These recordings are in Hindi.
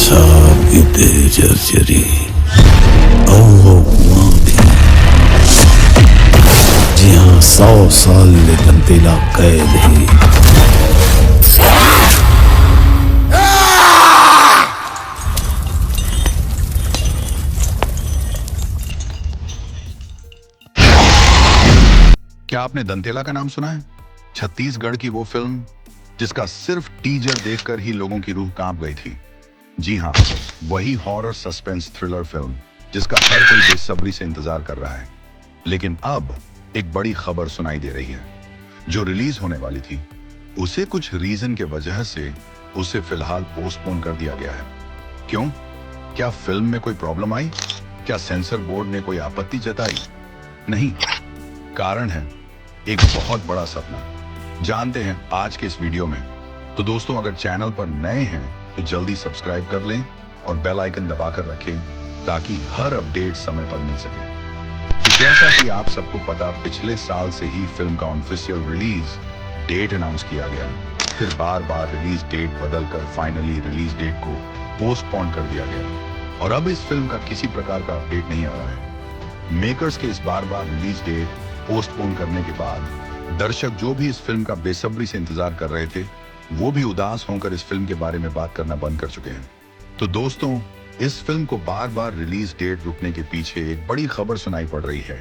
साबित जर्जरी मां भी जहां 100 साल लेकिन तिला कैद है। क्या आपने दंतेला का नाम सुना है? छत्तीसगढ़ की वो फिल्म जिसका सिर्फ टीजर देखकर ही लोगों की रूह कांप गई थी। जी हाँ, वही हॉरर सस्पेंस थ्रिलर फिल्म जिसका हर कोई बेसब्री से इंतजार कर रहा है। लेकिन अब एक बड़ी खबर सुनाई दे रही है। जो रिलीज होने वाली थी उसे कुछ रीजन के वजह से उसे फिलहाल पोस्टपोन कर दिया गया है। क्यों? क्या फिल्म में कोई प्रॉब्लम आई? क्या सेंसर बोर्ड ने कोई आपत्ति जताई? नहीं, कारण है एक बहुत बड़ा सपना। जानते हैं आज के इस वीडियो में। तो दोस्तों, अगर चैनल पर नए हैं तो जल्दी सब्सक्राइब कर लें और बेल आइकन दबाकर रखें ताकि हर अपडेट समय पर मिल सके। तो जैसा कि आप सबको पता, पिछले साल से ही फिल्म का ऑफिशियल रिलीज डेट अनाउंस किया गया, फिर बार बार रिलीज डेट बदलकर फाइनली रिलीज डेट को पोस्टपोन कर दिया गया और अब इस फिल्म का किसी प्रकार का अपडेट नहीं आ रहा है। मेकर्स के इस बार बार रिलीज डेट पोस्टपोन करने के बाद दर्शक जो भी इस फिल्म का बेसब्री से इंतजार कर रहे थे वो भी उदास होकर इस फिल्म के बारे में बात करना बंद कर चुके हैं। तो दोस्तों, इस फिल्म को बार बार रिलीज डेट रुकने के पीछे एक बड़ी खबर सुनाई पड़ रही है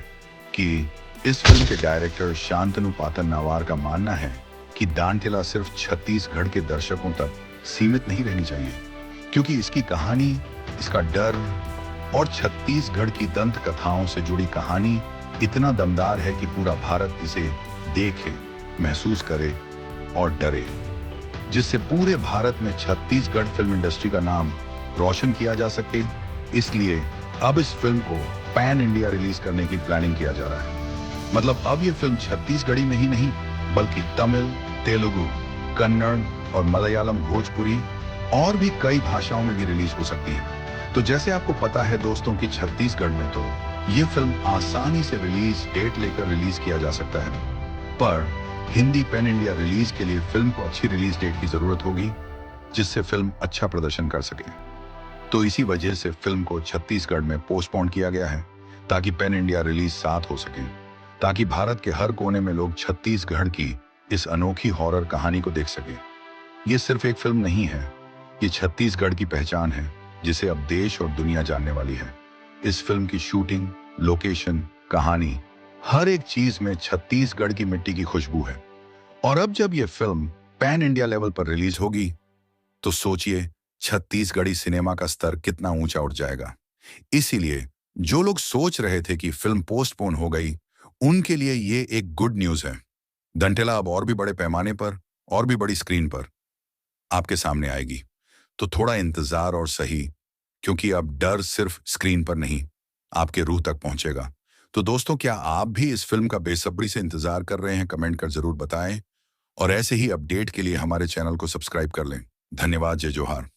कि इस फिल्म के डायरेक्टर शांतनु पातन नावार का मानना है कि दांतेला सिर्फ छत्तीसगढ़ के दर्शकों तक सीमित नहीं रहनी चाहिए, क्योंकि इसकी कहानी, इसका डर और छत्तीसगढ़ की दंत कथाओं से जुड़ी कहानी इतना दमदार है कि पूरा भारत इसे देखे, महसूस करे और डरे, जिससे पूरे भारत में छत्तीसगढ़ फिल्म इंडस्ट्री का नाम रोशन किया जा सके। इसलिए अब इस फिल्म को पैन इंडिया रिलीज करने की प्लानिंग किया जा रहा है। मतलब अब ये फिल्म छत्तीसगढ़ी में ही नहीं बल्कि तमिल, तेलुगु, कन्नड़ और मलयालम, भोजपुरी और भी कई भाषाओं में भी रिलीज हो सकती है। तो जैसे आपको पता है दोस्तों कि छत्तीसगढ़ में तो ये फिल्म आसानी से रिलीज डेट लेकर रिलीज किया जा सकता है, पर हिंदी पैन इंडिया रिलीज के लिए फिल्म को अच्छी रिलीज डेट की जरूरत होगी जिससे फिल्म अच्छा प्रदर्शन कर सके। तो इसी वजह से फिल्म को छत्तीसगढ़ में पोस्टपोन किया गया है ताकि पैन इंडिया रिलीज साथ हो सके, ताकि भारत के हर कोने में लोग छत्तीसगढ़ की इस अनोखी हॉरर कहानी को देख सके। ये सिर्फ एक फिल्म नहीं है, ये छत्तीसगढ़ की पहचान है जिसे अब देश और दुनिया जानने वाली है। इस फिल्म की शूटिंग, लोकेशन, कहानी, हर एक चीज में छत्तीसगढ़ की मिट्टी की खुशबू है। और अब जब यह फिल्म पैन इंडिया लेवल पर रिलीज होगी तो सोचिए छत्तीसगढ़ी सिनेमा का स्तर कितना ऊंचा उठ जाएगा। इसीलिए जो लोग सोच रहे थे कि फिल्म पोस्टपोन हो गई, उनके लिए ये एक गुड न्यूज है। दंतेला अब और भी बड़े पैमाने पर और भी बड़ी स्क्रीन पर आपके सामने आएगी। तो थोड़ा इंतजार और सही, क्योंकि अब डर सिर्फ स्क्रीन पर नहीं आपके रूह तक पहुंचेगा। तो दोस्तों, क्या आप भी इस फिल्म का बेसब्री से इंतजार कर रहे हैं? कमेंट कर जरूर बताएं और ऐसे ही अपडेट के लिए हमारे चैनल को सब्सक्राइब कर लें। धन्यवाद। जय जोहार।